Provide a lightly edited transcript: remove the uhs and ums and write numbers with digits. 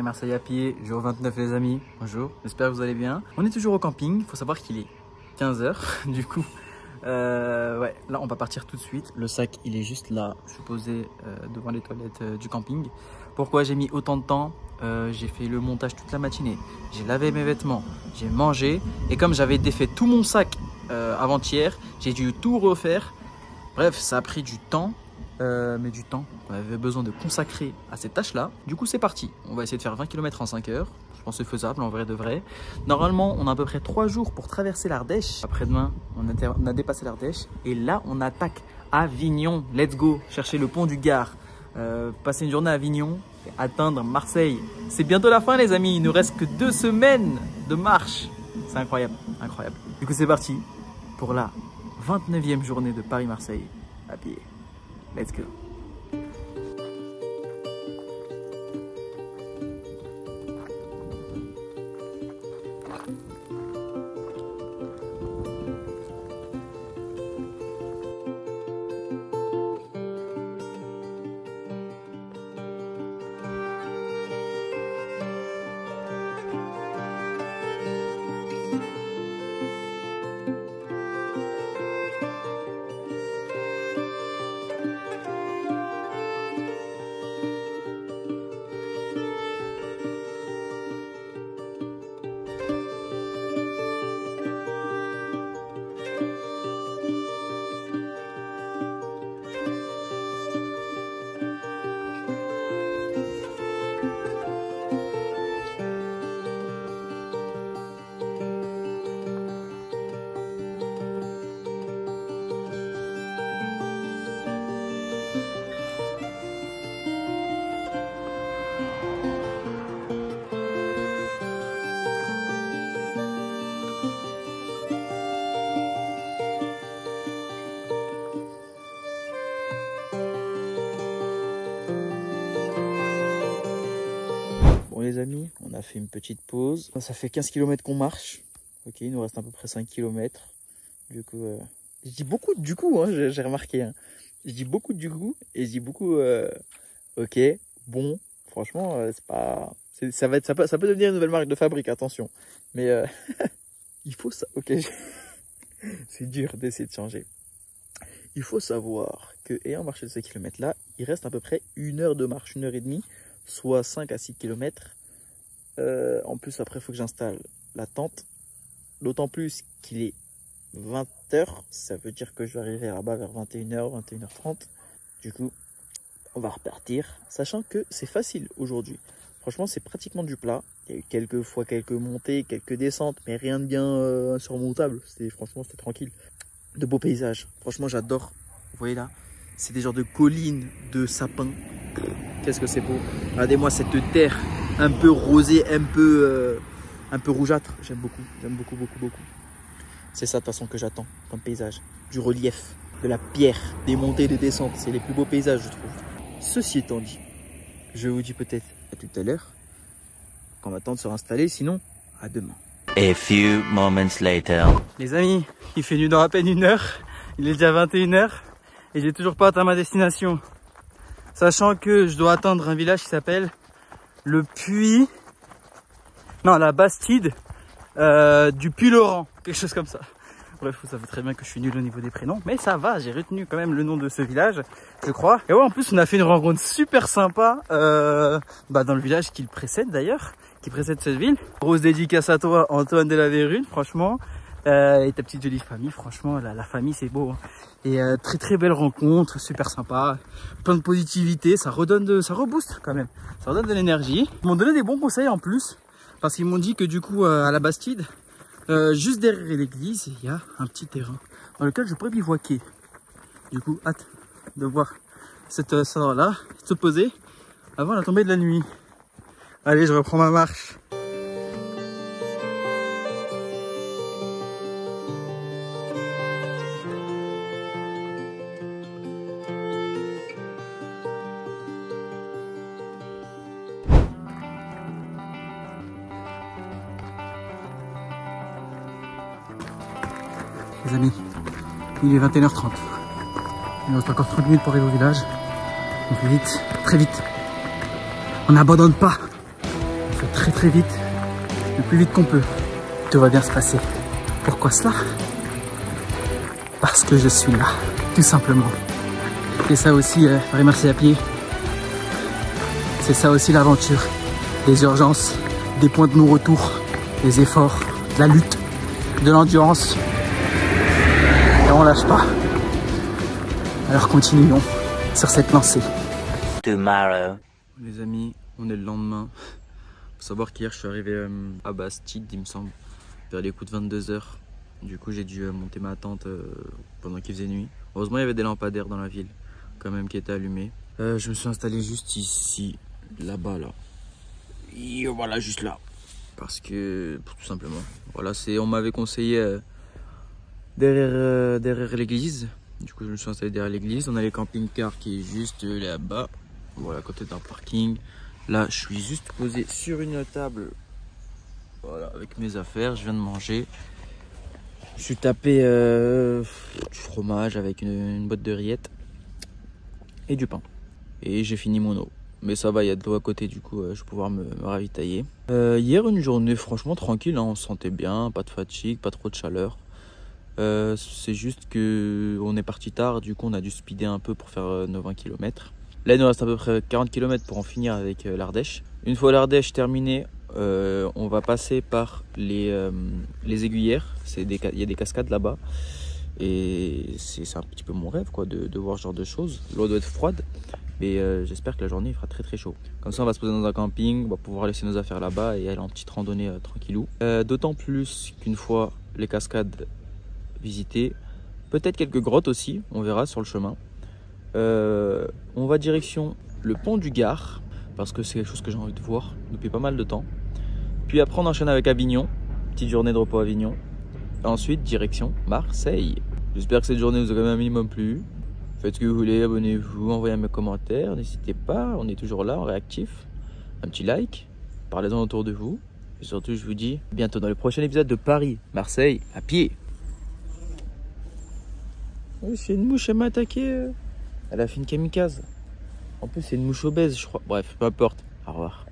Marseille à pied, jour 29 les amis, bonjour, j'espère que vous allez bien. On est toujours au camping, il faut savoir qu'il est 15 h du coup, ouais, là on va partir tout de suite. Le sac il est juste là, je suis posé devant les toilettes du camping. Pourquoi j'ai mis autant de temps? J'ai fait le montage toute la matinée, j'ai lavé mes vêtements, j'ai mangé et comme j'avais défait tout mon sac avant-hier, j'ai dû tout refaire. Bref, ça a pris du temps. Mais du temps qu'on avait besoin de consacrer à cette tâche là. Du coup c'est parti, on va essayer de faire 20 km en 5 heures. Je pense que c'est faisable en vrai de vrai. Normalement on a à peu près 3 jours pour traverser l'Ardèche. Après-demain on a dépassé l'Ardèche. Et là on attaque Avignon. Let's go, chercher le pont du Gard, passer une journée à Avignon et atteindre Marseille. C'est bientôt la fin les amis, il nous reste que 2 semaines de marche. C'est incroyable, incroyable. Du coup c'est parti pour la 29e journée de Paris-Marseille à pied. Let's go. Les amis, on a fait une petite pause. Ça fait 15 km qu'on marche. Ok, il nous reste à peu près 5 km. Du coup, je dis beaucoup du coup, hein, j'ai remarqué. Hein. Je dis beaucoup du coup et je dis beaucoup ok, bon. Franchement, c'est pas. Ça peut devenir une nouvelle marque de fabrique, attention. Mais il faut ça. Ok, c'est dur d'essayer de changer. Il faut savoir que, ayant marché de ces kilomètres là, il reste à peu près 1 heure de marche, 1 heure et demie. Soit 5 à 6 km. En plus, après, il faut que j'installe la tente. D'autant plus qu'il est 20 h. Ça veut dire que je vais arriver là-bas vers 21 h, 21 h 30. Du coup, on va repartir. Sachant que c'est facile aujourd'hui. Franchement, c'est pratiquement du plat. Il y a eu quelques montées, quelques descentes, mais rien de bien insurmontable. Franchement, c'était tranquille. De beaux paysages. Franchement, j'adore. Vous voyez là, c'est des genres de collines, de sapins. Qu'est-ce que c'est beau. Regardez-moi cette terre un peu rosée, un peu rougeâtre. J'aime beaucoup, beaucoup. C'est ça de toute façon que j'attends comme paysage. Du relief, de la pierre, des montées, des descentes. C'est les plus beaux paysages, je trouve. Ceci étant dit, je vous dis peut-être à tout à l'heure, quand on va attendre de se réinstaller, sinon à demain. A few moments later. Les amis, il fait nuit dans à peine 1 heure. Il est déjà 21 h et j'ai toujours pas atteint ma destination. Sachant que je dois atteindre un village qui s'appelle le Puy... Non, la Bastide du Puy-Laurent. Quelque chose comme ça. Bref, vous savez très bien que je suis nul au niveau des prénoms. Mais ça va, j'ai retenu quand même le nom de ce village, je crois. Et ouais, en plus, on a fait une rencontre super sympa dans le village qui le précède d'ailleurs. Qui précède cette ville. Grosse dédicace à toi, Antoine de la Vérune, franchement. Et ta petite jolie famille, franchement, la famille c'est beau. Hein. Et très belle rencontre, super sympa, plein de positivité, ça rebooste quand même, ça redonne de l'énergie. Ils m'ont donné des bons conseils en plus, parce qu'ils m'ont dit que du coup à la Bastide, juste derrière l'église, il y a un petit terrain dans lequel je pourrais bivouaquer. Du coup, hâte de voir cet endroit-là, se poser avant la tombée de la nuit. Allez, je reprends ma marche. Les amis, il est 21 h 30. Il nous reste encore 30 minutes pour arriver au village. Donc vite, très vite. On n'abandonne pas. fait très vite, le plus vite qu'on peut. Tout va bien se passer. Pourquoi cela? Parce que je suis là, tout simplement. Et ça aussi, Paris Marseille à pied, c'est ça aussi l'aventure. Des urgences, des points de non-retour, des efforts, de la lutte, de l'endurance. Et on lâche pas. Alors continuons sur cette lancée. Tomorrow. Les amis, on est le lendemain. Faut savoir qu'hier je suis arrivé à Bastide, il me semble, vers les coups de 22 h. Du coup j'ai dû monter ma tente pendant qu'il faisait nuit. Heureusement il y avait des lampadaires dans la ville quand même qui étaient allumés. Je me suis installé juste ici, là-bas là. Et voilà, juste là. Parce que, tout simplement, voilà, on m'avait conseillé derrière l'église. Du coup je me suis installé derrière l'église. On a les camping-cars qui est juste là-bas. Voilà, à côté d'un parking. Là je suis juste posé sur une table. Voilà, avec mes affaires, je viens de manger. Je suis tapé du fromage avec une boîte de rillettes et du pain. Et j'ai fini mon eau. Mais ça va, il y a de l'eau à côté, du coup je vais pouvoir me ravitailler. Hier, une journée franchement tranquille, hein, on se sentait bien, pas de fatigue, pas trop de chaleur. C'est juste que on est parti tard, du coup on a dû speeder un peu pour faire nos 20 km. Là il nous reste à peu près 40 km pour en finir avec l'Ardèche. Une fois l'Ardèche terminée, on va passer par les aiguillères. Il y a des cascades là-bas. Et c'est un petit peu mon rêve quoi, de voir ce genre de choses. L'eau doit être froide. Mais j'espère que la journée il fera très chaud. Comme ça on va se poser dans un camping, on va pouvoir laisser nos affaires là-bas et aller en petite randonnée tranquillou. D'autant plus qu'une fois les cascades visitées, peut-être quelques grottes aussi, on verra sur le chemin. On va direction le pont du Gard, parce que c'est quelque chose que j'ai envie de voir depuis pas mal de temps. Puis après on enchaîne avec Avignon, petite journée de repos à Avignon. Et ensuite direction Marseille. J'espère que cette journée vous a quand même un minimum plu. Faites ce que vous voulez, abonnez-vous, envoyez un commentaire, n'hésitez pas, on est toujours là, on est réactif. Un petit like, parlez-en autour de vous. Et surtout, je vous dis à bientôt dans le prochain épisode de Paris, Marseille, à pied. Oui, c'est une mouche, elle m'a attaqué. Elle a fait une kamikaze. En plus, c'est une mouche obèse, je crois. Bref, peu importe. Au revoir.